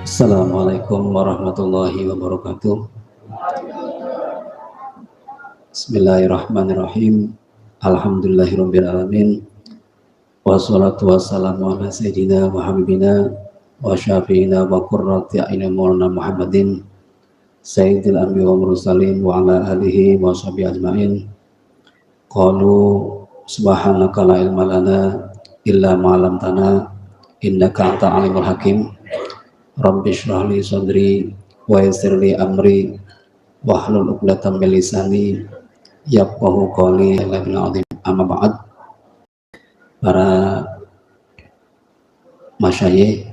Assalamualaikum warahmatullahi wabarakatuh. Bismillahirrahmanirrahim. Alhamdulillahirabbil alamin. Wassalatu wassalamu ala sayyidina wa habibina wa syafi'ina wa qurrati a'yunina maulana Muhammadin sayyidil anbiya wal mursalin wa ala alihi wa sahbihi ajmain. Qalu subhanaka la ilma lana illa ma 'allamtana innaka antal alimul hakim. Rabbi shrah li sadri wa yassir li amri wahlul 'uqdatam min lisani yafqahu qawli. Amma ba'd. Para masyayikh,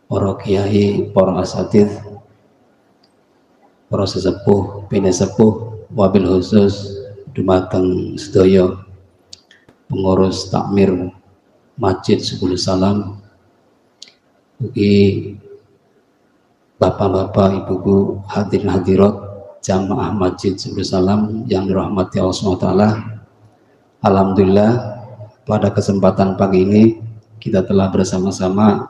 para kiai, para asatidz, para sesepuh, pinesepuh, wabil khusus dumateng sedaya pengurus takmir Masjid Subul Salam, ugi bapak-bapak, ibu-ibu, hadirin hadirat jamaah Masjid Subul Salam yang dirahmati Allah SWT. Alhamdulillah, pada kesempatan pagi ini kita telah bersama-sama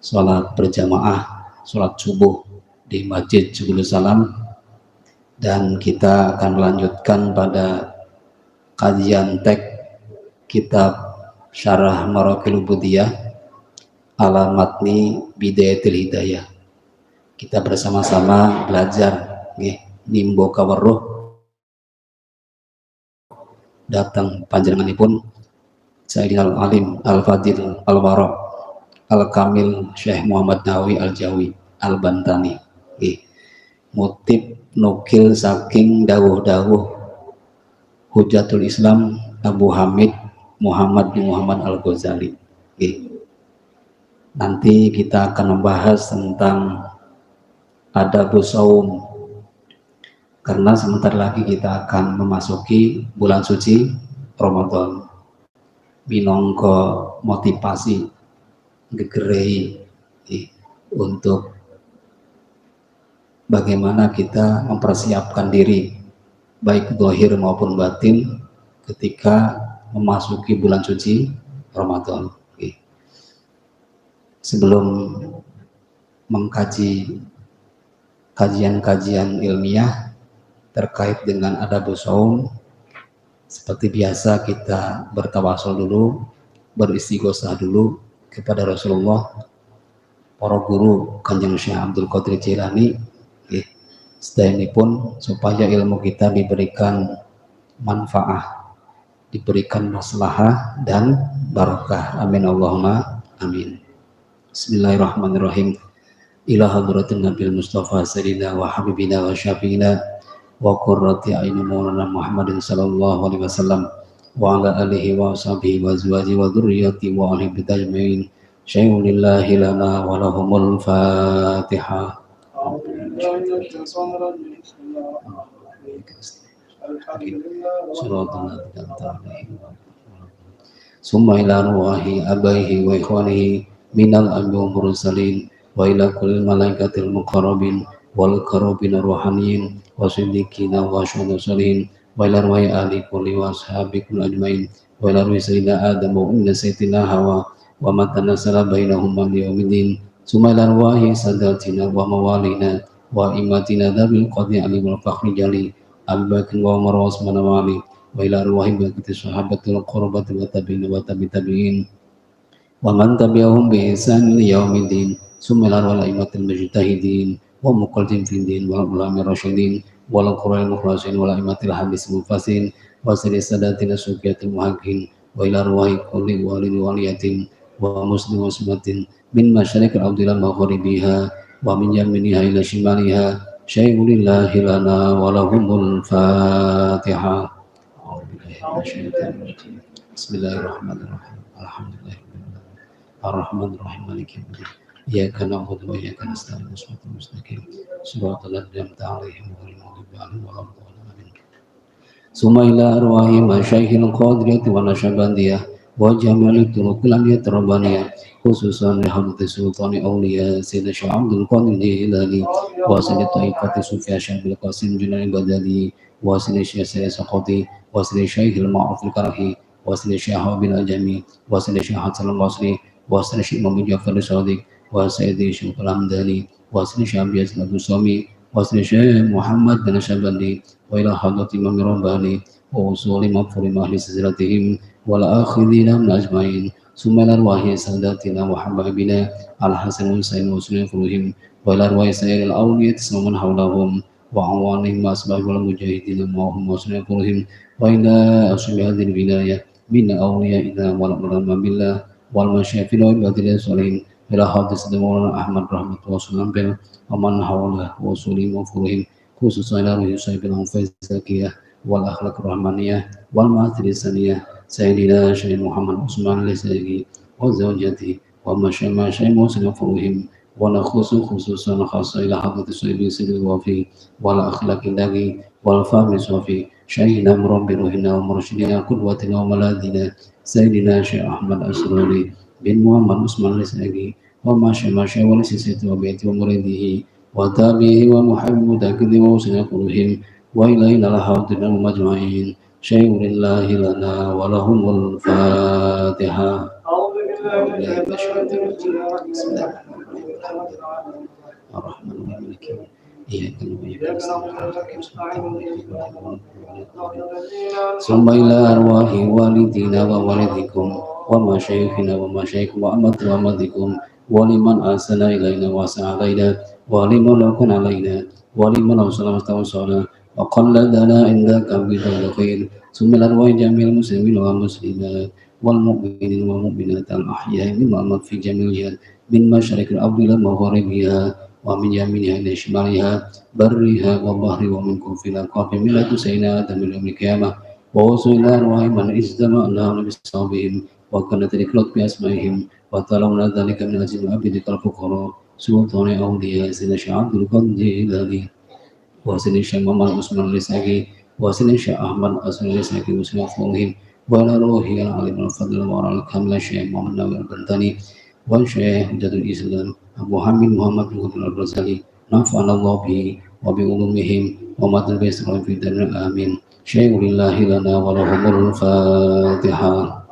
sholat berjamaah, sholat subuh di Masjid Subul Salam, dan kita akan melanjutkan pada kajian teks kitab Syarah Maraqil Ubudiyah ala matni Bidayatul Hidayah. Kita bersama-sama belajar nimbo kawarruh datang panjenenganipun Sayyidina Al-Alim Al-Fadil Al-Wara Al-Kamil Syekh Muhammad Nawawi Al-Jawi Al-Bantani. Mutib nukil saking dawuh-dawuh Hujatul Islam Abu Hamid Muhammad bin Muhammad Al-Ghazali. Nanti kita akan membahas tentang adabus shaum, karena sebentar lagi kita akan memasuki bulan suci Ramadan. Minangka motivasi gegerehi untuk bagaimana kita mempersiapkan diri baik zahir maupun batin ketika memasuki bulan suci Ramadan. Sebelum mengkaji kajian-kajian ilmiah terkait dengan adabus shaum, seperti biasa kita bertawasul dulu, beristighosah dulu kepada Rasulullah, para guru Kanjeng Syekh Abdul Qadir Jilani, sedayanipun supaya ilmu kita diberikan manfaat, diberikan maslahah dan barakah. Amin Allahumma amin. Bismillahirrahmanirrahim. Ila hadratin Nabil Mustafa Sayyidina wa Habibina wa Syafi'ina wa qurrati a'yunina maulana Muhammadin sallallahu alaihi wasallam wa ala alihi wa sahbihi wa azwaji wa dzurriyyati wa ahli bitajmain. Syai'ulillahi lana wa lahumul Fatihah. Summa ila ruwahi abaihi wa ikhwanihi minal anbiya wal mursalin wa ila kulli malaikatil muqarrabin wal qarabin ruhaniyin wa siddiqina wa syuhadain wa ila ruwahi ahli kulli wa ashabikum ajmain wa ila ruwahi sayyidina Adam wa ummi sayyidina Hawa wa ma tanasala bainahum min yaumiddin. Summa ila ruwahi sadatina wa mawalina wa imatina dabil qadri alim wal fakhri jali Abu-Bakr wa Umar wa Utsman wa Ali wa ila ruwahi baqiyati sahabatil qurabati wa tabi'in wa tabi'in wa man tabi'ahum bi ihsan ila yaumiddin. Summa ila ruwahi imatil mujtahidin wa muqallidin fid din wal ulama rasyidin wal qur'an mukhlasin wal imatil hadis mufassirin wa sadatina suqiyatil muhaqqiqin wa ila ruwahi kulli walid waliyatin wa muslim wa sunnatin min masyariqil ardi ila maghribiha wa min yaminiha ila shimaliha. Syai'ulillahi lana wa lahumul Fatihah. Bismillahirrahmanirrahim. Alhamdulillahirabbil Ar-Rahmanir Rahim Maliki Yaumiddin. Iyyaka na'budu wa iyyaka nasta'in. Shiratal mustaqim. Shiratal ladzina an'amta 'alaihim ghairil maghdubi 'alaihim waladdallin. Summa ila arwahi masyaikhil qadiriyati wa nasyabandiyah wa jami'il turuqil aniyat rabbaniyah, khususan lihamdi sultani awliya Sayyidina Syekh Abdul Qadir Jilani wa Sayyidina Taifati Sufya Syekh Qasim Junani Badali wa Sayyidina Syekh Sayyid Saqati wa Sayyidina Syekh Al-Ma'ruf Al-Karahi wa Sayyidina Syekh Habil Al-Jami wa Sayyidina Syekh Hasan Al-Basri wa Sayyidina Syekh Imam Jafar Al-Sadiq وسيدي شيخ الحمداني وسيدي شعبي أسلام الصومي وسيدي شيخ محمد بن شبندي وإلى حضرة إمام رباني ووصول مغفور أهل سلسلتهم والآخذين من أجمعين ثم إلى أرواح ساداتنا وحبايبنا الحسن والحسين وسلم فروهم وإلى أرواح سائر الأولياء ومن حولهم وعوانهم وأسباب المجاهدين اللهم وسلم فروهم وإلى أصحاب هذه الولاية من أوليائنا والعلماء بالله والمشايخ والعباد الصالحين إلى حضرة مولانا أحمد رحمة الله وسلم ومن حوله وصولهم وفروهم خصوصا إلى روح صاحب الأنفاس الزكية والأخلاق الرحمانية والمعاصي السنية سيدنا شيخ محمد عثمان الإسرائيلي وزوجته ومشايخ مسلم فروهم ونخص خصوصا خاصة إلى حضرة صاحب السر الوفي والأخلاق اللاغي والفهم الصافي شيخنا مربي روحنا ومرشدنا قدوتنا وملاذنا سيدنا شيخ أحمد الأسراري بن محمد عثمان الإسرائيلي ومشايخ ولسيسة وبيته ومريده وتابعه ومحب متأكد وسنة قلوبهم وإلينا الحاضرين المجمعين شيء لله لنا ولهم الفاتحة. أعوذ بالله من الشيطان الرجيم. بسم الله الرحمن الرحيم مالك يوم إياك نعبد وإياك نستعين ثم إلى أرواح والدينا ووالدكم ومشايخنا ومشايخ وأمتكم ولمن أحسن إلينا وأساء علينا ولمن لكن علينا ولمن أوصل واستوصلنا وقلدنا عندك بدون خير ثم الأرواح جميع المسلمين والمسلمات والمؤمنين والمؤمنات الأحياء من الأموات في جميع من مشارق الأرض إلى مغاربها ومن يمينها إلى شمالها برها وبحرها ومن كف الأقاف ملة سيدنا آدم يوم القيامة ووصل إلى أرواح من اجتمعنا بصحابهم وكانت الإخلاق بأسمائهم وطلبنا ذلك من أجل عبدك الفقراء سلطان أولياء سيدنا شيخ عبد القادر الجيلاني وسيدنا الشيخ محمد عثمان الإسحاقي وسيدنا الشيخ أحمد أسد الإسحاقي وسيدنا فضلهم وعلى روحه العليم الفضل وعلى الكامل الشيخ محمد ناوي البنتاني والشيخ حجة الإسلام أبو حميد محمد بن عبد الرزاقي نفعنا الله به وبعلومهم ومات بإسرائيل في الدار آمين شيء لله لنا ولهم الفاتحة.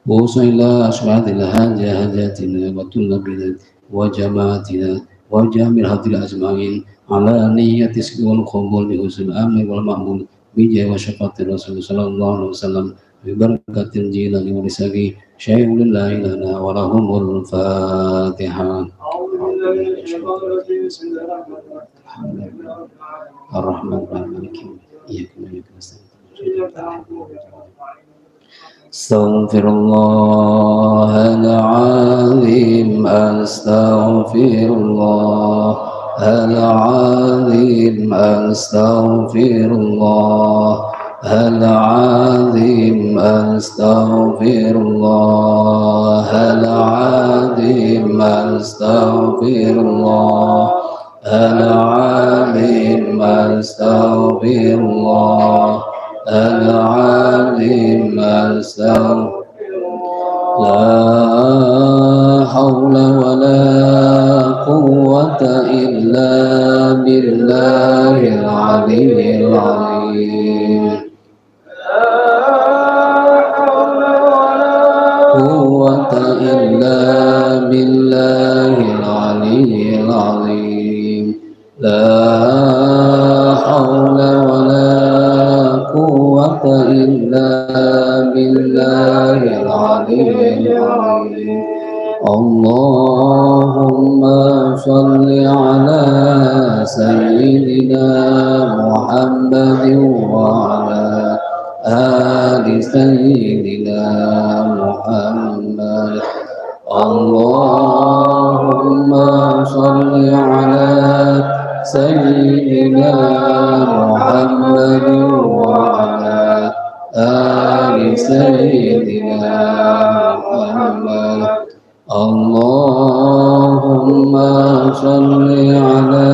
وصل إلى أشهاد هاجاتنا وطلبنا وجماعتنا وجامع هذه الأجمعين على نية الصدق والقبول بحسن الأمر والمعمول بجاه وشفاعة الرسول صلى الله عليه وسلم ببركة الجيلان ولساقي شيء لله لنا ولهم الفاتحة. الرحمن الرحيم مالك يوم الدين إياك نعبد وإياك نستعين استغفر الله العظيم أستغفر الله العظيم أستغفر الله العظيم أستغفر الله العظيم أستغفر الله العظيم أستغفر الله العظيم أستغفر لا حول ولا قوة إلا بالله العلي العظيم لا حول ولا قوة إلا بالله العلي العظيم لا حول ولا قوة إلا بالله العلي العظيم اللهم صل على سيدنا محمد وعلى آل سيدنا محمد اللهم صل على سيدنا محمد وعلى آل سيدنا محمد اللهم صل على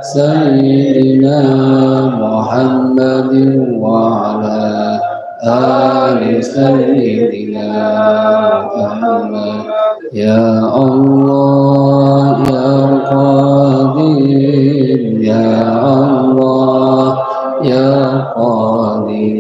سيدنا محمد وعلى آل سيدنا محمد يا الله يا قادر يا الله يا قادر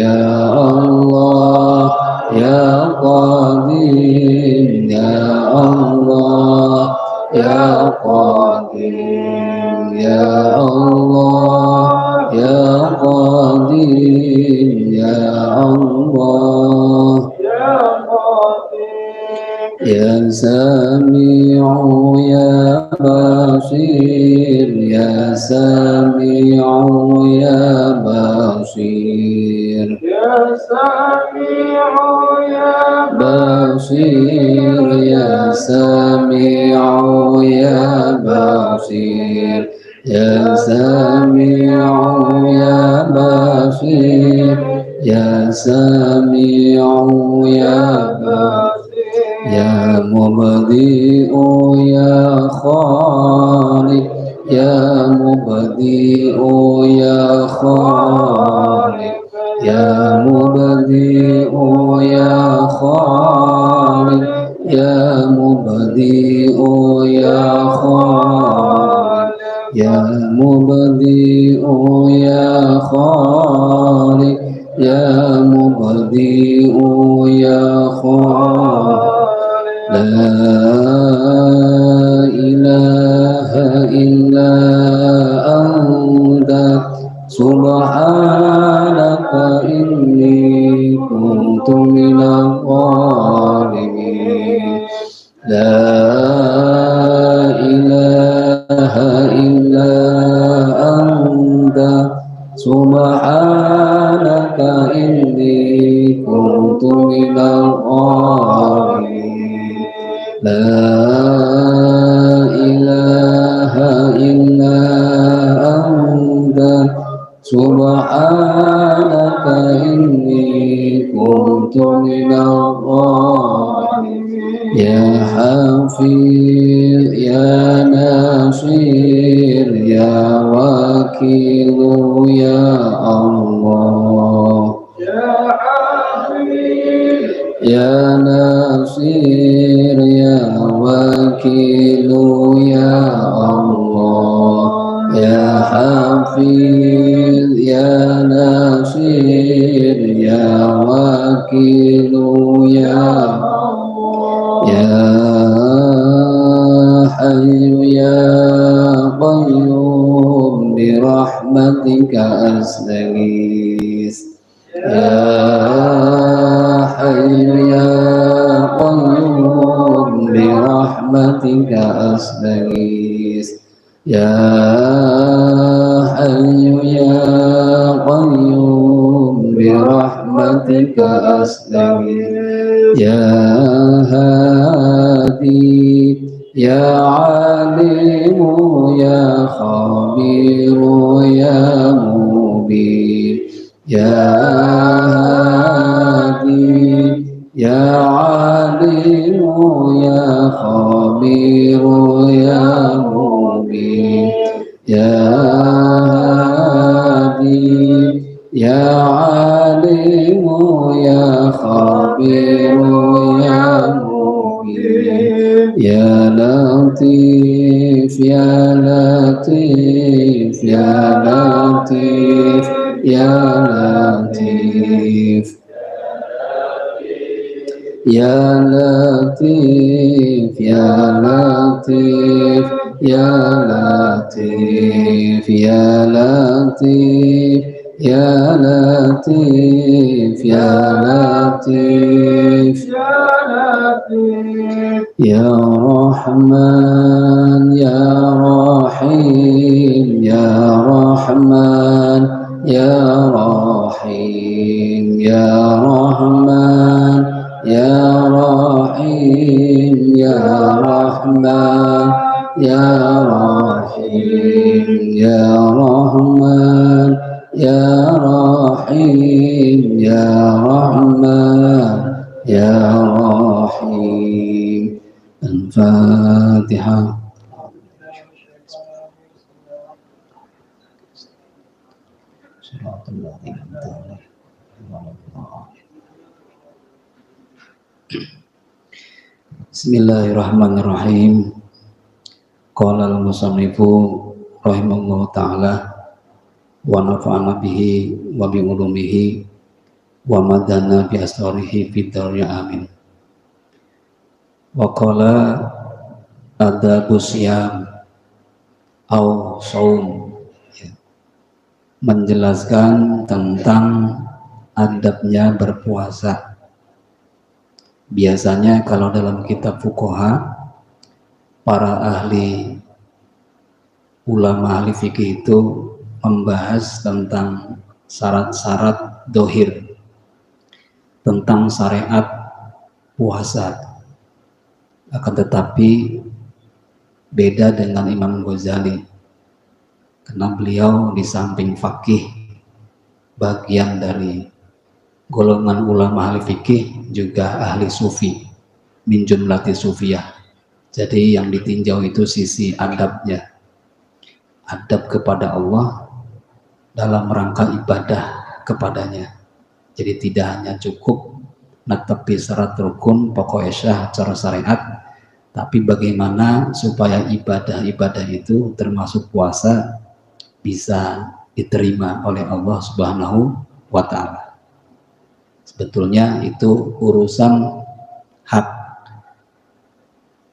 ya Allah ya Qadim ya Allah ya Qadim ya Allah ya Qadim ya Allah ya Sami'u ya Basir ya Sami'u ya Basir ya Sami'u ya Basir ya Sami'u ya Basir ya Sami'u ya Basir ya Sami'u ya Basir ya Mubdi'u ya Khaliq ya Mubdi'u ya Khaliq ya Mubdi'u ya Khaliq ya Mubdi'u ya Khaliq ya Mubdi'u ya Khaliq ya Mubdi'u ya Khaliq La ilaha illa anta subhanaka inni kuntu minal zalimin La ilaha illa anta subhanaka inni kuntu minal zalimin La ilaha illa anta subhanaka inni kuntu minal zalimin Ya Hafiz ya Nasir ya Wakil ya Allah Ya Hafiz ya Nasir ya Wakil ya Allah ya Hafiz ya Nasir ya Wakil ya Allah ya Hayyu ya Qayyum bi rahmatika astaghis Ya Hayyu ya Qayyum bi rahmatika astaghis Ya Hayyu ya Qayyum bi rahmatika astaghis Ya Hadi ya Alimu ya Khabiru ya Mubin Ya Hadi ya Alimu ya Khabiru ya Mubin Ya Hadi ya Alimu ya Khabiru ya Mubin Ya Latif ya Latif ya Latif Ya Latif Ya Latif Ya Latif Ya Latif Ya Latif Ya Latif Ya Latif Ya Rahman Ya Rahim Ya Rahman Ya Rahim Ya Rahman Ya Rahim Ya Rahman Ya Rahim Ya Rahman Ya Rahim Ya Rahman Ya Rahim Al-Fatihah Bismillahirrahmanirrahim. Qala al-musannifu rahimallahu ta'ala wa nafa'ana bihi wa bi ulumihi wa madana bi asrarihi fid dunya amin. Wa qala adabu siyam au saum, menjelaskan tentang adabnya berpuasa. Biasanya kalau dalam kitab fuqaha, para ulama ahli fikih itu membahas tentang syarat-syarat dohir, tentang syariat puasa. Akan tetapi beda dengan Imam Ghazali, karena beliau di samping fakih, bagian dari golongan ulama ahli fikih, juga ahli sufi, min jumlati sufiyah. Jadi yang ditinjau itu sisi adabnya, adab kepada Allah dalam rangka ibadah kepadanya. Jadi tidak hanya cukup netepi syarat rukun pokok syah cara syariat, tapi bagaimana supaya ibadah-ibadah itu termasuk puasa bisa diterima oleh Allah Subhanahu wa Ta'ala. Sebetulnya itu urusan hak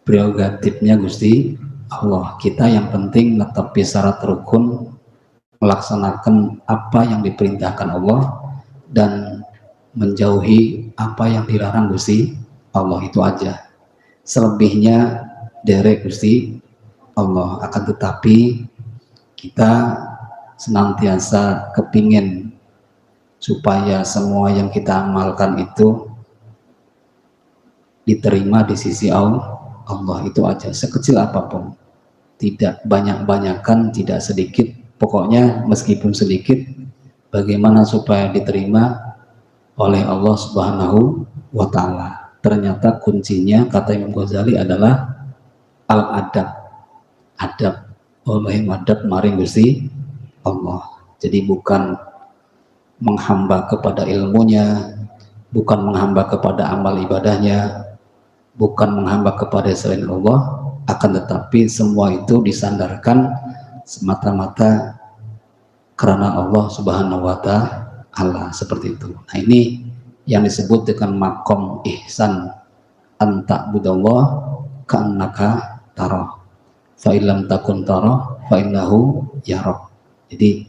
prerogatifnya Gusti Allah. Kita yang penting netepi syarat rukun, melaksanakan apa yang diperintahkan Allah, dan menjauhi apa yang dilarang Gusti Allah, itu aja. Selebihnya derek Gusti Allah. Akan tetapi kita senantiasa kepingin supaya semua yang kita amalkan itu diterima di sisi Allah, itu aja, sekecil apapun, tidak banyak-banyakan, tidak sedikit, pokoknya meskipun sedikit, bagaimana supaya diterima oleh Allah Subhanahu wa Ta'ala. Ternyata kuncinya, kata Imam Ghazali, adalah al-adab, adab oleh adab maring Gusti Allah. Jadi bukan menghamba kepada ilmunya, bukan menghamba kepada amal ibadahnya, bukan menghamba kepada selain Allah, akan tetapi semua itu disandarkan semata-mata karena Allah Subhanahu wa Ta'ala, seperti itu. Nah, ini yang disebut dengan makom ihsan, anta budallah ka'annaka tarah, fa illam takun tarah fa innahu yarah. Jadi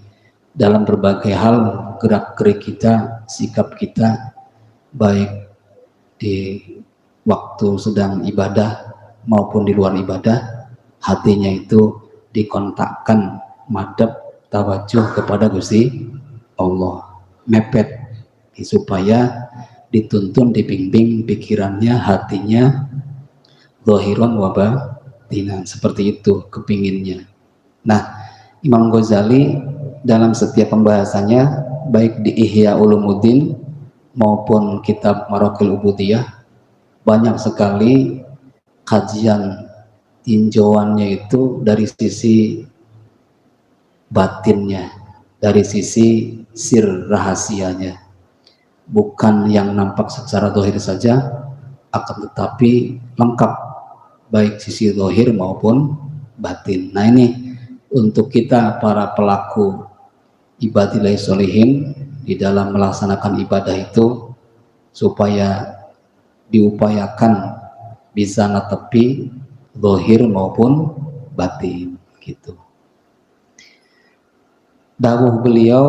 dalam berbagai hal, gerak-gerik kita, sikap kita, baik di waktu sedang ibadah maupun di luar ibadah, hatinya itu dikontakkan, madhab, tawajuh kepada Gusti Allah, mepet, supaya dituntun, dibimbing pikirannya, hatinya, zahiran wa batinan, seperti itu kepinginnya. Nah, Imam Ghazali dalam setiap pembahasannya, baik di Ihya Ulumuddin maupun kitab Maraqil Ubudiyah, banyak sekali kajian tinjauannya itu dari sisi batinnya, dari sisi sir rahasianya, bukan yang nampak secara zahir saja, akan tetapi lengkap, baik sisi zahir maupun batin. Nah, ini untuk kita para pelaku ibadillahi sholihin di dalam melaksanakan ibadah itu, supaya diupayakan bisa netepi zahir maupun batin, gitu. Dawuh beliau,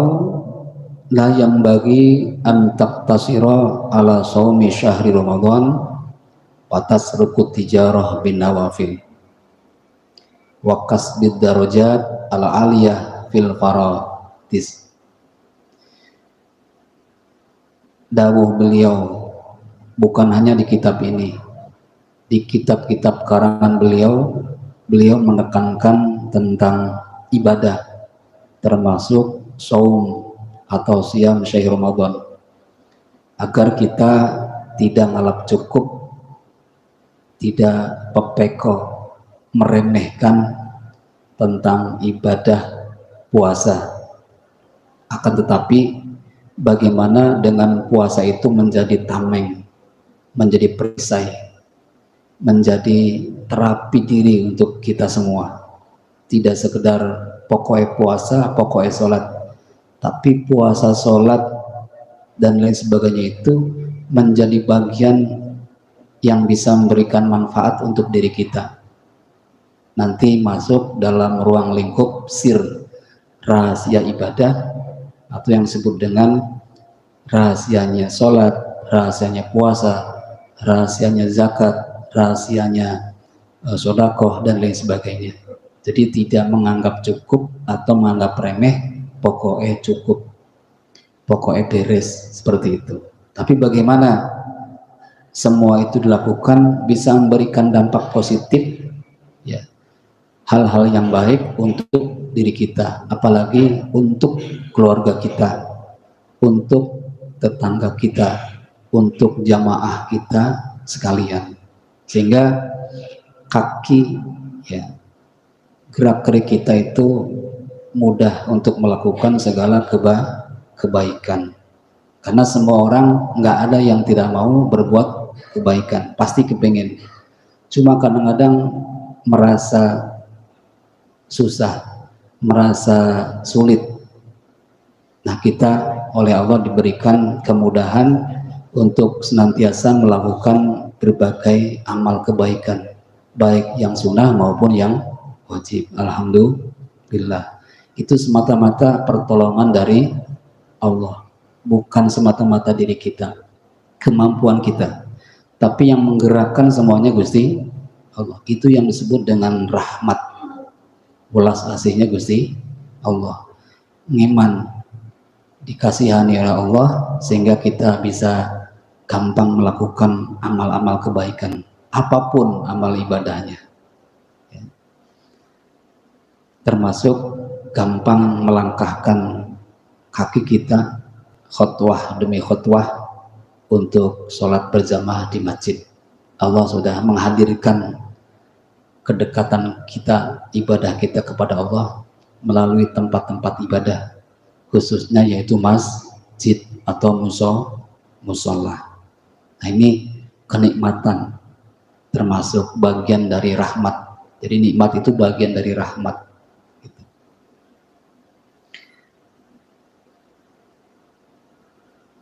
la yang bagi an taqtasira ala shaumi syahri Ramadan wa tasruku tijarah bin nawafil wa kasbid darajat ala aliyah fil faradis. Dawuh beliau bukan hanya di kitab ini, di kitab-kitab karangan beliau, beliau menekankan tentang ibadah, termasuk saum atau siam syahr Ramadan, agar kita tidak ngalap cukup, tidak pepeko, meremehkan tentang ibadah puasa. Akan tetapi bagaimana dengan puasa itu menjadi tameng, menjadi perisai, menjadi terapi diri untuk kita semua. Tidak sekedar pokoknya puasa, pokoknya sholat, tapi puasa sholat dan lain sebagainya itu menjadi bagian yang bisa memberikan manfaat untuk diri kita. Nanti masuk dalam ruang lingkup sir, rahasia ibadah, atau yang disebut dengan rahasianya sholat, rahasianya puasa, rahasianya zakat, rahasianya sodakoh, dan lain sebagainya. Jadi tidak menganggap cukup atau menganggap remeh, pokoknya cukup, pokoknya beres, seperti itu. Tapi bagaimana semua itu dilakukan bisa memberikan dampak positif, ya, hal-hal yang baik untuk diri kita, apalagi untuk keluarga kita, untuk tetangga kita, untuk jamaah kita sekalian, sehingga kaki, ya, gerak-gerik kita itu mudah untuk melakukan segala kebaikan. Karena semua orang, nggak ada yang tidak mau berbuat kebaikan, pasti kepengen. Cuma kadang-kadang merasa susah, merasa sulit. Nah, kita oleh Allah diberikan kemudahan untuk senantiasa melakukan berbagai amal kebaikan, baik yang sunnah maupun yang wajib. Alhamdulillah. Itu semata-mata pertolongan dari Allah, bukan semata-mata diri kita, kemampuan kita, tapi yang menggerakkan semuanya Gusti Allah. Itu yang disebut dengan rahmat, welas asihnya Gusti Allah. Ngiman, dikasihani oleh Allah, sehingga kita bisa gampang melakukan amal-amal kebaikan, apapun amal ibadahnya, ya. Termasuk gampang melangkahkan kaki kita khutwah demi khutwah untuk sholat berjamaah di masjid. Allah sudah menghadirkan kedekatan kita, ibadah kita kepada Allah melalui tempat-tempat ibadah, khususnya yaitu masjid atau musola. Nah, ini kenikmatan, termasuk bagian dari rahmat. Jadi nikmat itu bagian dari rahmat.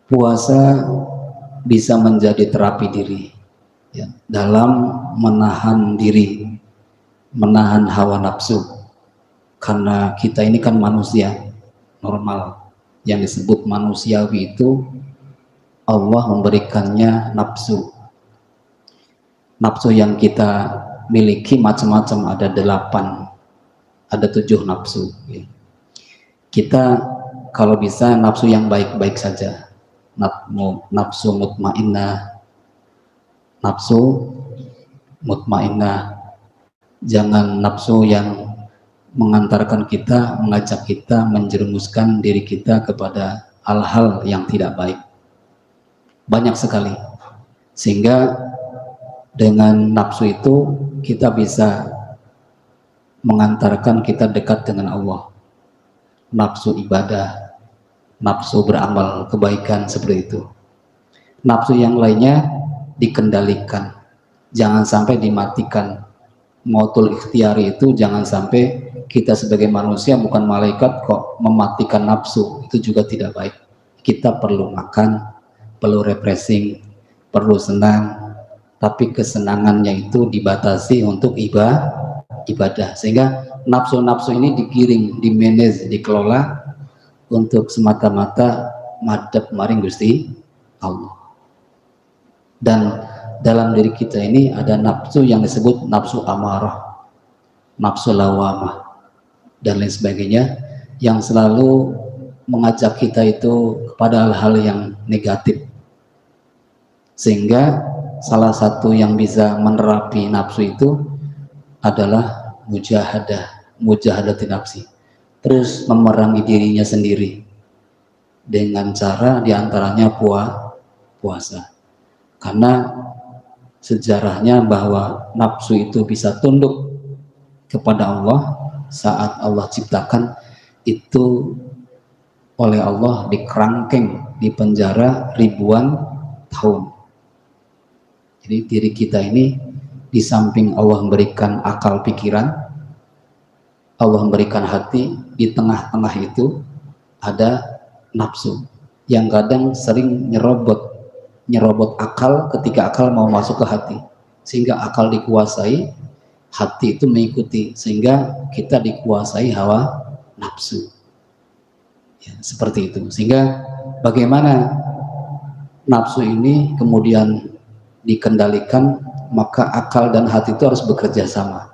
Puasa bisa menjadi terapi diri, ya, dalam menahan diri, menahan hawa nafsu. Karena kita ini kan manusia normal, yang disebut manusiawi itu Allah memberikannya nafsu. Nafsu yang kita miliki macam-macam, ada 8, ada 7 nafsu, ya. Kita kalau bisa nafsu yang baik-baik saja, nafsu mutmainnah, jangan nafsu yang mengantarkan kita, mengajak kita menjerumuskan diri kita kepada hal-hal yang tidak baik. Banyak sekali, sehingga dengan nafsu itu kita bisa mengantarkan kita dekat dengan Allah. Nafsu ibadah, nafsu beramal kebaikan, seperti itu. Nafsu yang lainnya dikendalikan, jangan sampai dimatikan. Mautul ikhtiyari itu jangan sampai kita sebagai manusia, bukan malaikat kok, mematikan nafsu. Itu juga tidak baik. Kita perlu makan, perlu refreshing, perlu senang, tapi kesenangannya itu dibatasi untuk ibadah, sehingga nafsu-nafsu ini digiring, dimanage, dikelola untuk semata-mata madhep maring Gusti Allah. Dan dalam diri kita ini ada nafsu yang disebut nafsu amarah, nafsu lawamah, dan lain sebagainya, yang selalu mengajak kita itu kepada hal-hal yang negatif. Sehingga salah satu yang bisa menerapi nafsu itu adalah mujahadatin nafsi, terus memerangi dirinya sendiri dengan cara diantaranya puasa. Karena sejarahnya bahwa nafsu itu bisa tunduk kepada Allah saat Allah ciptakan, itu oleh Allah dikerangkeng, dipenjara ribuan tahun. Jadi diri kita ini, di samping Allah memberikan akal pikiran, Allah memberikan hati, di tengah-tengah itu ada nafsu. yang kadang sering nyerobot akal ketika akal mau masuk ke hati, sehingga akal dikuasai, hati itu mengikuti, sehingga kita dikuasai hawa nafsu. Ya, seperti itu. Sehingga bagaimana nafsu ini kemudian dikendalikan, maka akal dan hati itu harus bekerja sama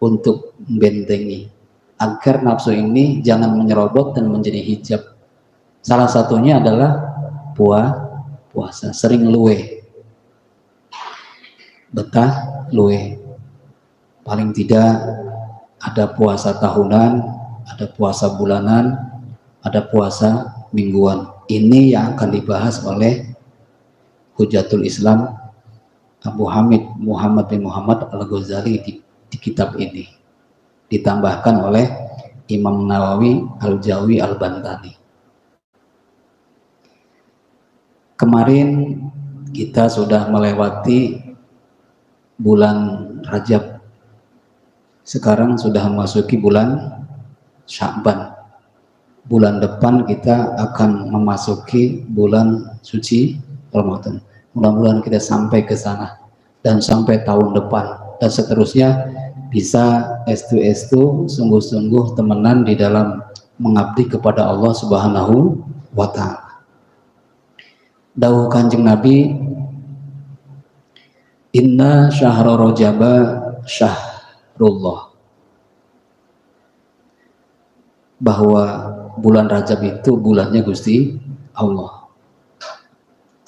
untuk membentengi agar nafsu ini jangan menyerobot dan menjadi hijab. Salah satunya adalah puasa, sering luwe, betah luwe. Paling tidak ada puasa tahunan, ada puasa bulanan, ada puasa mingguan. Ini yang akan dibahas oleh Hujatul Islam Abu Hamid Muhammad bin Muhammad Al-Ghazali di kitab ini, ditambahkan oleh Imam Nawawi Al-Jawi Al-Bantani. Kemarin kita sudah melewati bulan Rajab, sekarang sudah memasuki bulan Sya'ban. Bulan depan kita akan memasuki bulan suci Ramadan. Mudah-mudahan kita sampai ke sana dan sampai tahun depan dan seterusnya bisa estu sungguh-sungguh temenan di dalam mengabdi kepada Allah Subhanahu wa Ta'ala. Dawuh Kanjeng Nabi, inna syahra rajaba syahrullah, bahwa bulan Rajab itu bulannya Gusti Allah.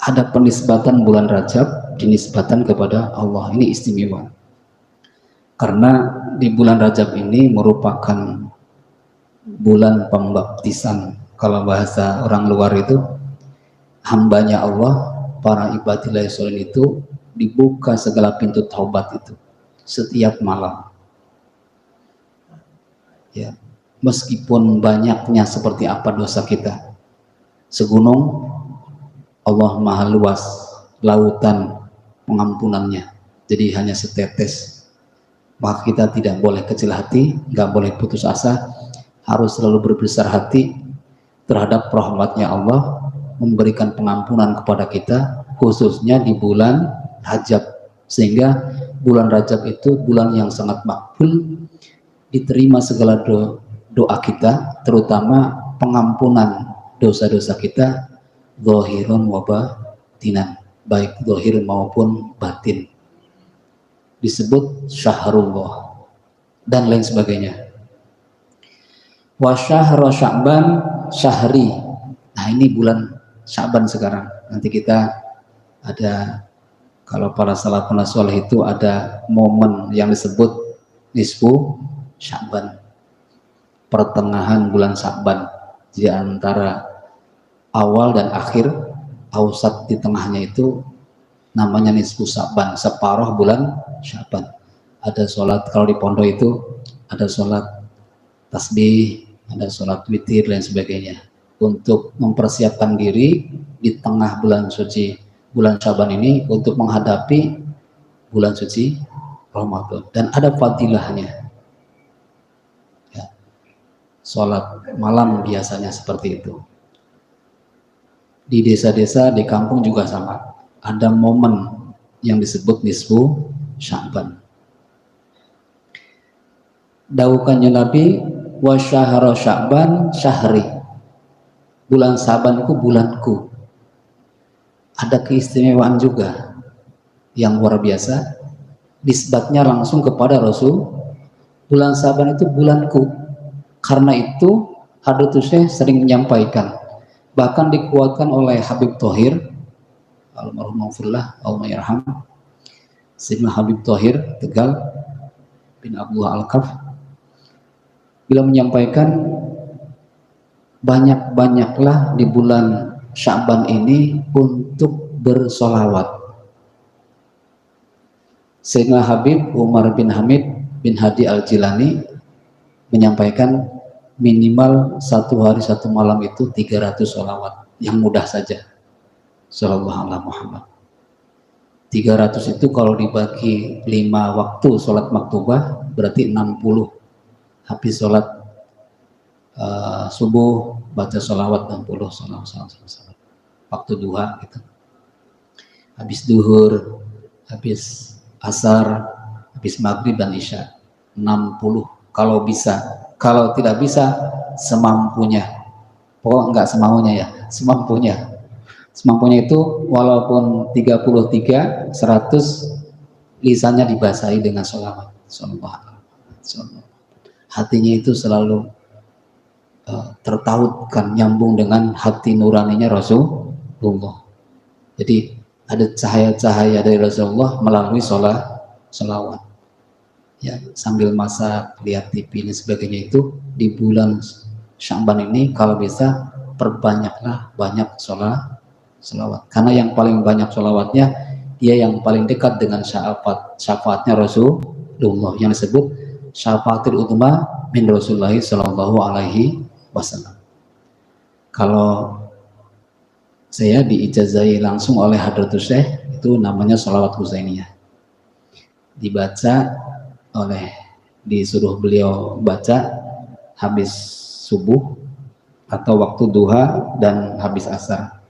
Ada penisbatan bulan Rajab dinisbatan kepada Allah. Ini istimewa karena di bulan Rajab ini merupakan bulan pembaptisan. Kalau bahasa orang luar itu, hambanya Allah, para ibadillahi sholihin itu dibuka segala pintu taubat itu setiap malam. Ya, meskipun banyaknya seperti apa dosa kita, segunung, Allah maha luas lautan pengampunannya, jadi hanya setetes. Maka kita tidak boleh kecil hati, nggak boleh putus asa, harus selalu berbesar hati terhadap rahmatnya Allah, memberikan pengampunan kepada kita, khususnya di bulan Rajab. Sehingga bulan Rajab itu bulan yang sangat makbul, diterima segala doa kita, terutama pengampunan dosa-dosa kita, zahirun wa batinan, baik zahir maupun batin. Disebut syahrullah dan lain sebagainya. Wa syahra Sya'ban syahri. Nah, ini bulan Sya'ban sekarang. Nanti kita ada, kalau para salafun saleh itu ada momen yang disebut nisfu Sya'ban, pertengahan bulan Sya'ban. Jadi antara awal dan akhir, ausat di tengahnya itu namanya nisfu Sya'ban, separuh bulan Sya'ban. Ada sholat, kalau di pondok itu ada sholat tasbih, ada sholat witir dan sebagainya, untuk mempersiapkan diri di tengah bulan suci bulan Sya'ban ini untuk menghadapi bulan suci Ramadan. Dan ada fadilahnya ya, sholat malam biasanya seperti itu. Di desa-desa, di kampung juga sama, ada momen yang disebut nisfu Sya'ban. Dawuhkannya Nabi, wa syahra Sya'ban syahri, bulan Sya'ban itu bulanku. Ada keistimewaan juga yang luar biasa, nisbatnya langsung kepada Rasul. Bulan Sya'ban itu bulanku. Karena itu Hadratus Syekh sering menyampaikan, bahkan dikuatkan oleh Habib Thohir almarhum Allahumma yarham, Sayyidina Habib Thohir Tegal bin Abdullah Al-Kaf, bila menyampaikan, banyak-banyaklah di bulan Sya'ban ini untuk bersolawat. Sayyidina Habib Umar bin Hamid bin Hadi Al-Jilani menyampaikan, minimal satu hari satu malam itu 300 solawat, yang mudah saja. Sallallahu alaihi Muhammad. 300 itu kalau dibagi 5 waktu sholat maktubah berarti 60. Habis sholat subuh baca sholawat 60 sholawat. Waktu duha gitu. Habis duhur, habis asar, habis maghrib dan isya 60 kalau bisa. Kalau tidak bisa semampunya. Pokoknya enggak semaunya ya, semampunya. Semampunya itu walaupun 33, 100 lisannya dibasahi dengan sholawat. Hatinya itu selalu tertautkan, nyambung dengan hati nuraninya Rasulullah. Jadi ada cahaya-cahaya dari Rasulullah melalui sholawat. Ya, sambil masak, lihat TV dan sebagainya itu di bulan Sya'ban ini kalau bisa perbanyaklah banyak sholawat. Karena yang paling banyak sholawatnya dia yang paling dekat dengan syafaatnya Rasulullah yang disebut syafaatul utma min Rasulullah sallallahu alaihi wasallam. Kalau saya diijazahi langsung oleh Hadratus Syekh, itu namanya sholawat Husainiyah. Dibaca disuruh beliau baca habis subuh atau waktu duha dan habis asar,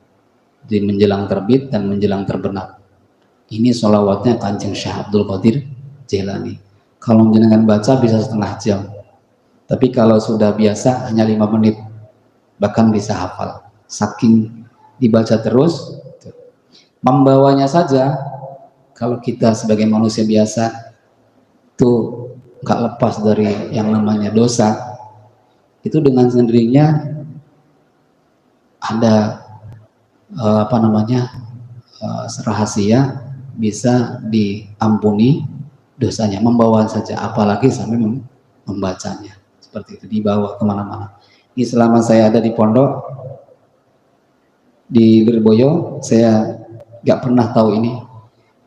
di menjelang terbit dan menjelang terbenam. Ini sholawatnya Kanjeng Syekh Abdul Qadir Jailani. Kalau jenengan baca bisa setengah jam, tapi kalau sudah biasa hanya 5 menit, bahkan bisa hafal. Saking dibaca terus, membawanya saja. Kalau kita sebagai manusia biasa tuh nggak lepas dari yang namanya dosa, itu dengan sendirinya ada rahasia bisa diampuni dosanya, membawa saja, apalagi sampai membacanya seperti itu, dibawa kemana-mana. Ini selama saya ada di pondok di Lirboyo, saya nggak pernah tahu ini.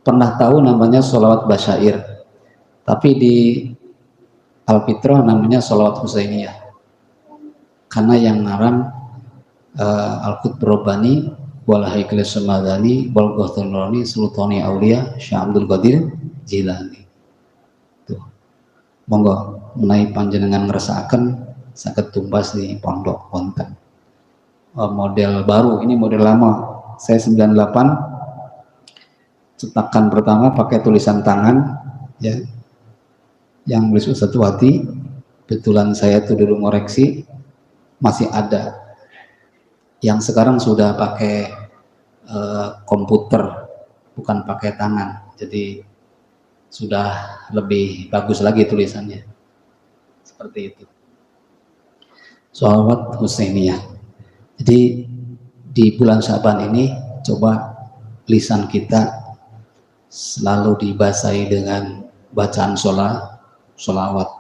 Pernah tahu namanya sholawat basyair, tapi di Alfitrah namanya sholawat Husainiyah, karena yang ngarang Al-Qutb Rabbani wal Haikal Samadani wal Ghathulani Sultani Aulia Syekh Abdul Qadir Jilani. Tuh, monggo menawi panjenengan ngrasakaken saged tumbas di pondok wonten model baru. Ini model lama, saya 98 cetakan pertama pakai tulisan tangan ya, yang nulis Ustadz Wati. Betulan saya tuh dulu ngoreksi, masih ada. Yang sekarang sudah pakai komputer, bukan pakai tangan, jadi sudah lebih bagus lagi tulisannya. Seperti itu. Sholawat Husainiyah. Jadi di bulan Sya'ban ini coba lisan kita selalu dibasahi dengan bacaan sholawat.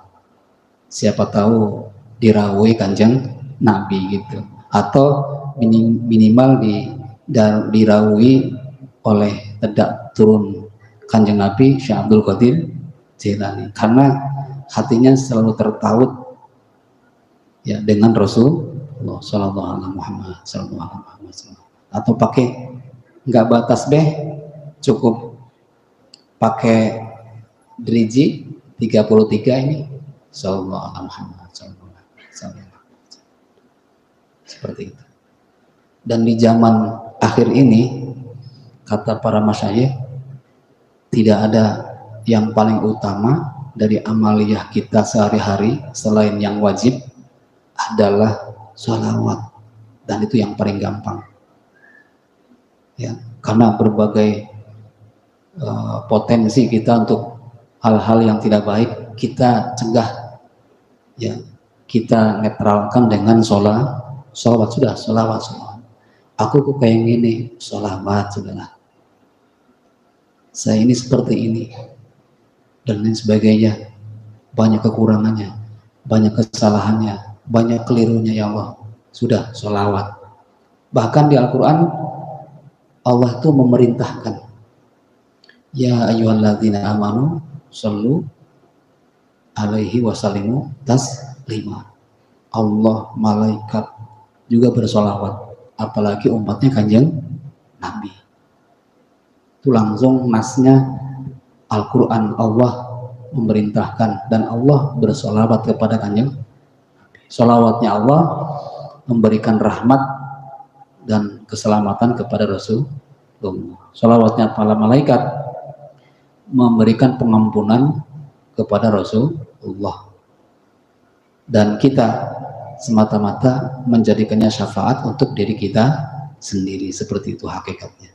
Siapa tahu dirawuhi Kanjeng Nabi gitu, atau minimal dirawuhi oleh tedak turun Kanjeng Nabi Syekh Abdul Qadir Jailani, karena hatinya selalu tertaut ya dengan Rasulullah sallallahu alaihi Muhammad sallallahu alaihi wasallam. Atau pakai nggak batas cukup pakai driji 33 ini sallallahu alaihi Muhammad sallallahu alaihi wasallam. Seperti itu. Dan di zaman akhir ini, kata para masyayikh, tidak ada yang paling utama dari amaliyah kita sehari-hari selain yang wajib adalah sholawat, dan itu yang paling gampang ya, karena berbagai potensi kita untuk hal-hal yang tidak baik kita cegah ya, kita netralkan dengan sholawat. Sudah sholawat. Aku kok kayak gini, sholawat sudahlah. Saya ini seperti ini dan lain sebagainya, banyak kekurangannya, banyak kesalahannya, banyak kelirunya ya Allah. Sudah sholawat. Bahkan di Al-Quran Allah tuh memerintahkan, ya ayyuhalladzina amanu shollu alaihi wasallimu taslima. Allah, malaikat juga bersolawat, apalagi umatnya Kanjeng Nabi. Itu langsung nasnya Al-Quran, Allah memerintahkan dan Allah bersolawat kepada Kanjeng Nabi. Sholawatnya Allah memberikan rahmat dan keselamatan kepada Rasulullah. Sholawatnya para malaikat memberikan pengampunan kepada Rasulullah. Dan kita semata-mata menjadikannya syafaat untuk diri kita sendiri. Seperti itu hakikatnya.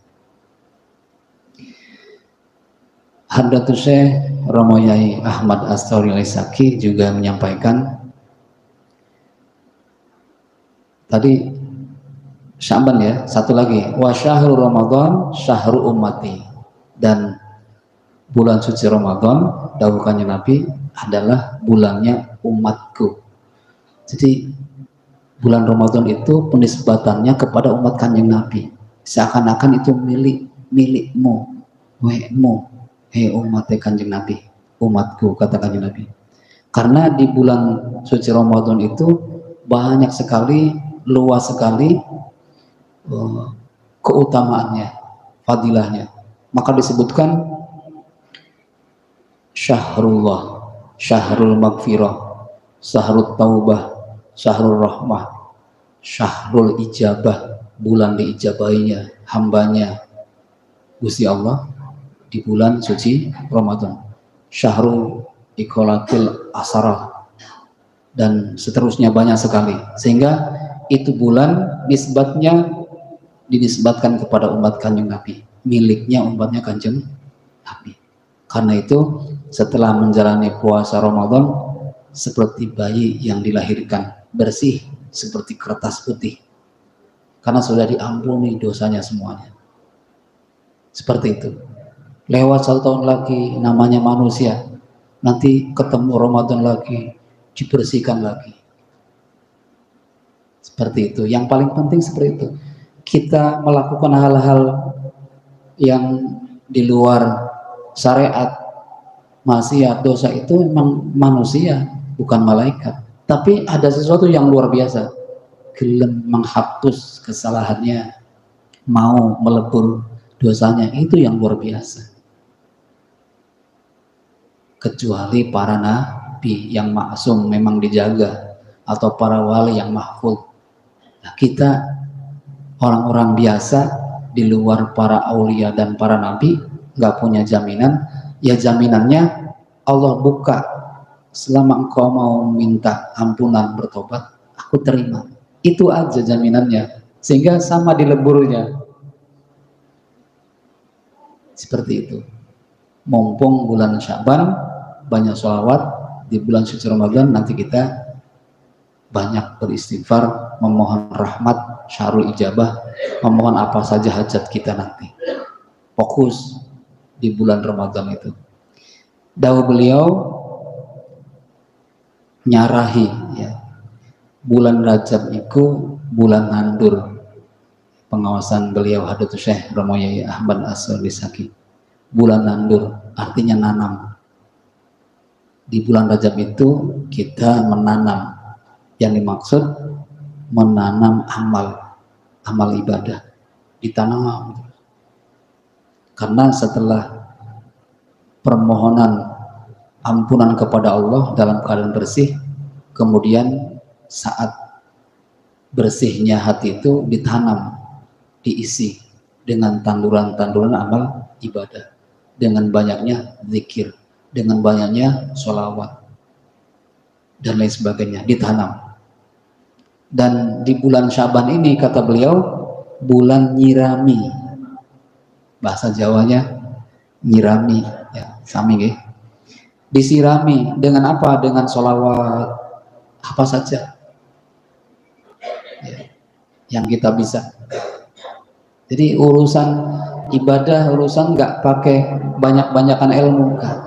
Hadratus Syekh Romo Yai Ahmad As-Sauri Al-Saki juga menyampaikan tadi Sya'ban ya, satu lagi wa syahrul Ramadan syahrul ummati, dan bulan suci Ramadan dawuhkannya Nabi adalah bulannya umatku. Jadi bulan Ramadan itu penisbatannya kepada umat Kanjeng Nabi, seakan-akan itu milikmu, wekmu, hei umat Kanjeng Nabi, umatku, kata Kanjeng Nabi. Karena di bulan suci Ramadan itu banyak sekali, luas sekali keutamaannya, fadilahnya. Maka disebutkan syahrullah, syahrul maghfirah, syahrul taubah, syahrul rahmah, syahrul ijabah, bulan diijabahinya hambanya Gusti Allah di bulan suci Ramadan, syahrul iqalatil asara, dan seterusnya banyak sekali. Sehingga itu bulan nisbatnya dinisbatkan kepada umat Kanjeng Nabi, miliknya umatnya Kanjeng Nabi. Karena itu setelah menjalani puasa Ramadan seperti bayi yang dilahirkan, bersih seperti kertas putih, karena sudah diampuni dosanya semuanya. Seperti itu. Lewat 1 tahun lagi, namanya manusia, nanti ketemu Ramadan lagi, dibersihkan lagi. Seperti itu. Yang paling penting seperti itu. Kita melakukan hal-hal yang di luar syariat, maksiat, dosa, itu memang manusia, bukan malaikat. Tapi ada sesuatu yang luar biasa, gelem menghapus kesalahannya, mau melebur dosanya, itu yang luar biasa. Kecuali para nabi yang maksum memang dijaga, atau para wali yang mahfud. Nah, kita orang-orang biasa di luar para aulia dan para nabi nggak punya jaminan. Ya jaminannya Allah buka, selama engkau mau minta ampunan, bertobat, aku terima. Itu aja jaminannya. Sehingga sama dileburnya. Seperti itu. Mumpung bulan Sya'ban, banyak sholawat. Di bulan suci Ramadan nanti kita banyak beristighfar, memohon rahmat, syarul ijabah, memohon apa saja hajat kita nanti. Fokus di bulan Ramadan itu. Dawuh beliau nyarahi ya, bulan Rajab itu bulan nandur. Pengawasan beliau Hadratus Syekh Romo Yai Ahmad As-Sauri Al-Saki. Bulan nandur artinya nanam. Di bulan Rajab itu kita menanam. Yang dimaksud menanam amal ibadah, ditanam. Karena setelah permohonan ampunan kepada Allah dalam keadaan bersih, kemudian saat bersihnya hati itu ditanam, diisi dengan tanduran-tanduran amal ibadah, dengan banyaknya zikir, dengan banyaknya sholawat dan lain sebagainya, ditanam. Dan di bulan Sya'ban ini, kata beliau, bulan nyirami, bahasa Jawanya nyirami ya, sami nggih. Disirami dengan apa? Dengan sholawat apa saja ya, yang kita bisa. Jadi urusan ibadah, urusan nggak pakai banyak-banyakan ilmu kan.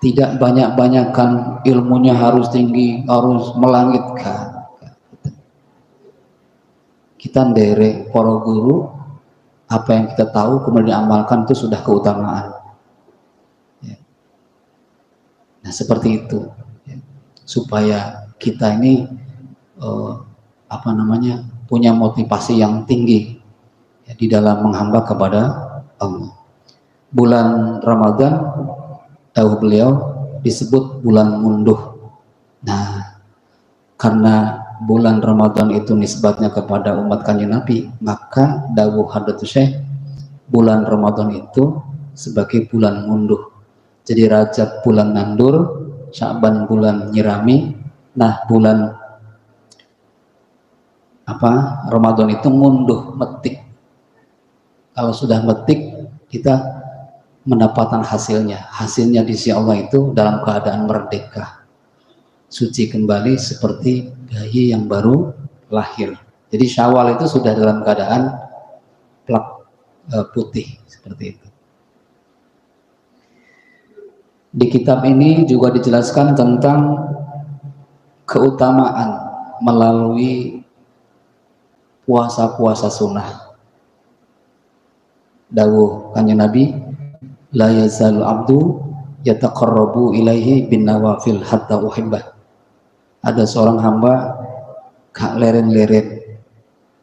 Tidak banyak-banyakan ilmunya harus tinggi, harus melangitkan. Kita nderek para guru, apa yang kita tahu kemudian diamalkan, itu sudah keutamaan. Ya. Nah seperti itu, ya. Supaya kita ini punya motivasi yang tinggi ya, di dalam menghamba kepada Allah. Bulan Ramadan, tahu beliau, disebut bulan munduh. Nah, karena bulan Ramadan itu nisbatnya kepada umat Kanjeng Nabi, maka dawuh Hadratus Syekh, bulan Ramadan itu sebagai bulan ngunduh. Jadi Rajab bulan nandur, Sya'ban bulan nyirami, nah bulan Ramadan itu ngunduh, metik. Kalau sudah metik, kita mendapatkan hasilnya. Hasilnya di sisi Allah itu dalam keadaan merdeka, suci kembali seperti bayi yang baru lahir. Jadi Syawal itu sudah dalam keadaan plak putih seperti itu. Di kitab ini juga dijelaskan tentang keutamaan melalui puasa-puasa sunnah. Dawuh Kanjeng Nabi, la yazal abdu yataqarrabu ilaihi bin nawafil hatta uhibbah. Ada seorang hamba gak leren-leren,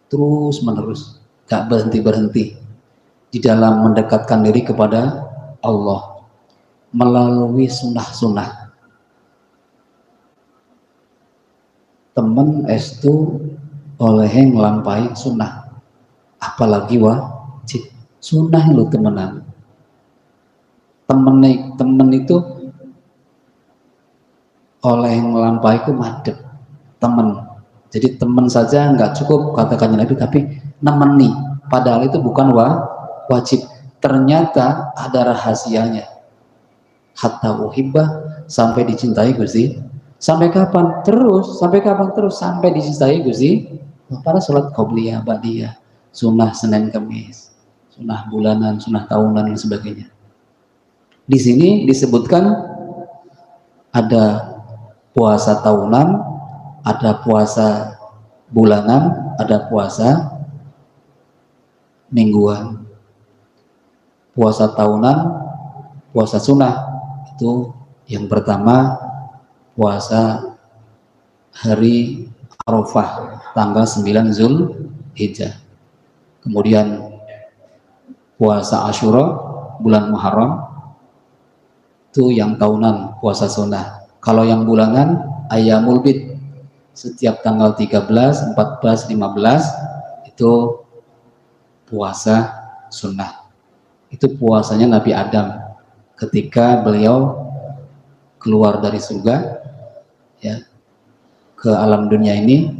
terus menerus, gak berhenti-berhenti di dalam mendekatkan diri kepada Allah melalui sunnah-sunnah. Temen estu oleh ngelampai sunnah, apalagi wajib. Sunnah lu temenan. Temen itu oleh ngelampai ku madep temen. Jadi temen saja nggak cukup katakan Nabi, tapi nemeni. Padahal itu bukan wajib. Ternyata ada rahasianya. Hatta uhibbah, sampai dicintai Gusti. Sampai kapan? Terus. Sampai kapan terus? Sampai dicintai Gusti. Pada sholat qobliyah, ba'diyah, sunnah Senin Kamis, sunnah bulanan, sunnah tahunan dan sebagainya. Di sini disebutkan ada puasa tahunan, ada puasa bulanan, ada puasa mingguan. Puasa tahunan, puasa sunnah itu yang pertama puasa hari Arafah tanggal 9 Zulhijjah. Kemudian puasa Asyura bulan Muharram itu yang tahunan puasa sunnah. Kalau yang bulanan Ayyamul Bid setiap tanggal 13, 14, 15 itu puasa sunnah. Itu puasanya Nabi Adam ketika beliau keluar dari surga ya ke alam dunia ini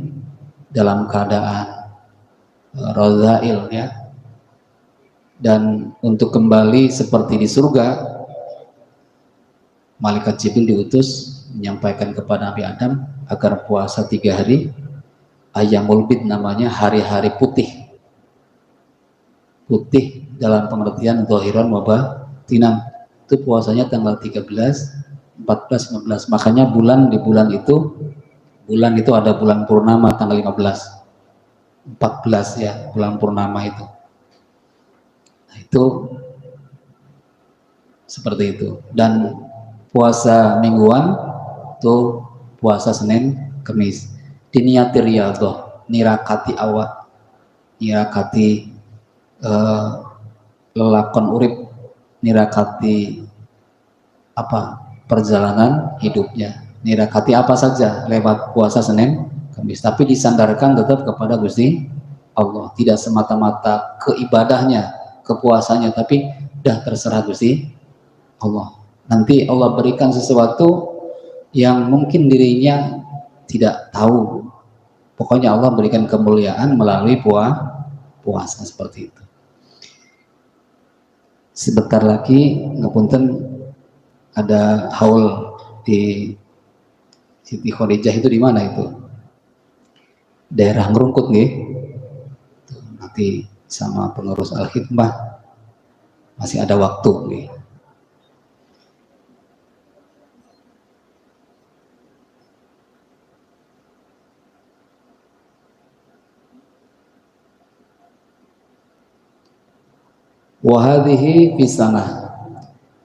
dalam keadaan radzail ya. Dan untuk kembali seperti di surga, malaikat Jibril diutus menyampaikan kepada Nabi Adam agar puasa 3 hari. Ayyamul Bid namanya hari-hari putih. Putih dalam pengertian zahiran wa batinan. Itu puasanya tanggal 13, 14, 15. Makanya di bulan itu ada bulan purnama tanggal 15. 14 ya, bulan purnama itu. Nah, itu seperti itu. Dan puasa mingguan itu puasa Senin Kamis. Diniati riyadhah, nirakati awak, nirakati lelakon urip, nirakati perjalanan hidupnya, nirakati apa saja lewat puasa Senin Kamis, tapi disandarkan tetap kepada Gusti Allah, tidak semata-mata ke ibadahnya, kepuasannya, tapi dah terserah Gusti Allah. Nanti Allah berikan sesuatu yang mungkin dirinya tidak tahu, pokoknya Allah berikan kemuliaan melalui puasa seperti itu. Sebentar lagi ngapunten ada haul di Siti Khadijah. Itu di mana itu? Daerah Ngerungkut nih. Nanti sama pengurus Al-Hikmah masih ada waktu nih. Wa hadhihi fi sanah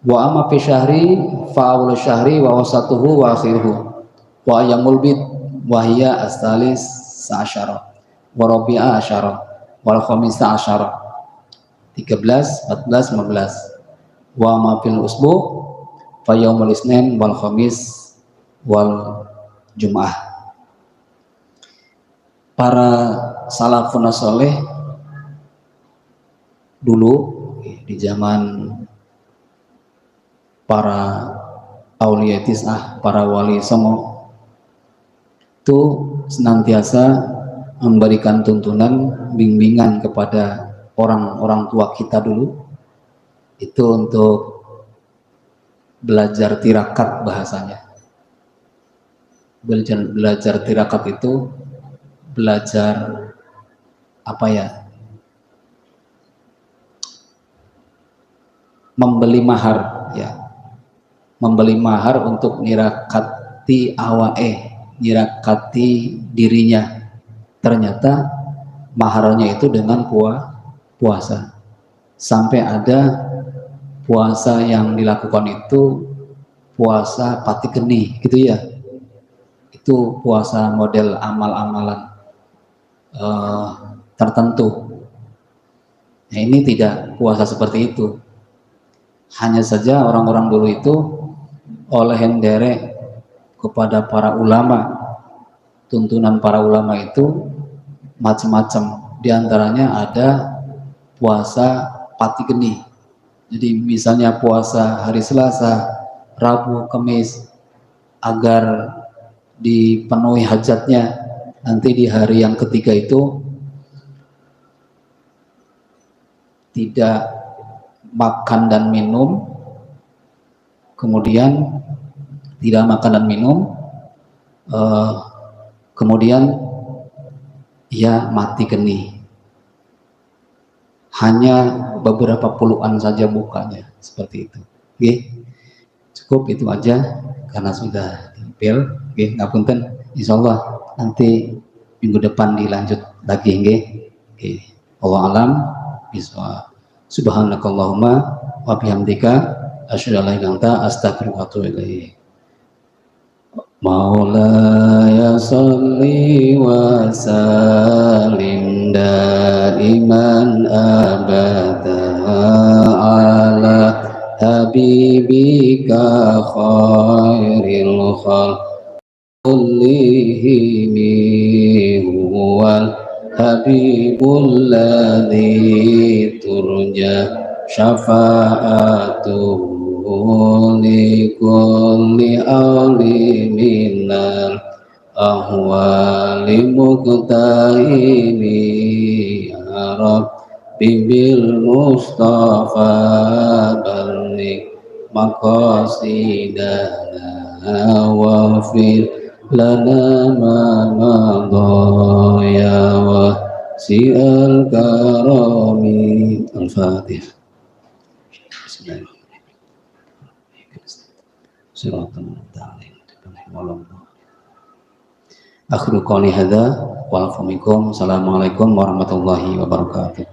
wa amma fi syahri fa awal syahri wa wasatuhu wa akhiruhu wa ayyamul bid wa hiya astalis sa'asyara wa rabi'a asyara wal khamisa asyara 13, 14, 15 wa ma fil usbu fa yaumul isnin wal khamis wal Jum'ah. Para salafun soleh dulu di zaman para aulia tis'ah, para wali songo itu senantiasa memberikan tuntunan, bimbingan kepada orang-orang tua kita dulu itu untuk belajar tirakat bahasanya. Belajar tirakat itu belajar apa ya? Membeli mahar ya. Membeli mahar untuk nirakati awae, nirakati dirinya. Ternyata maharnya itu dengan puasa. Sampai ada puasa yang dilakukan itu puasa pati geni gitu ya. Itu puasa model amal-amalan tertentu. Nah, ini tidak puasa seperti itu. Hanya saja orang-orang dulu itu oleh henderek kepada para ulama, tuntunan para ulama itu macam-macam. Di antaranya ada puasa pati geni. Jadi misalnya puasa hari Selasa, Rabu, Kamis agar dipenuhi hajatnya, nanti di hari yang ketiga itu tidak makan dan minum, kemudian tidak makan dan minum, kemudian ia mati geni. Hanya beberapa puluhan saja bukanya, seperti itu. Oke, cukup itu aja karena sudah dipil. Oke, ngapunten. Insyaallah nanti minggu depan dilanjut lagi. Oke, Allah alam bisawab. Subhanakallahumma wa bihamdika asyhadu an la ilaha illa anta astaghfiruka wa atubu ilaik. Maulaya salli wa sallim daiman abada ala habibika khairil khalq kullihim huwal habibul ladzi turja syafa'atuhu likulli awli minal ahwali muqtahini ya Rabbi bil Mustafa balligh maqasidana wa fil lana ma madha ya wasi'al karami. Al-Fatihah. Akhirul qawli hadza wa alaikum warahmatullahi wabarakatuh.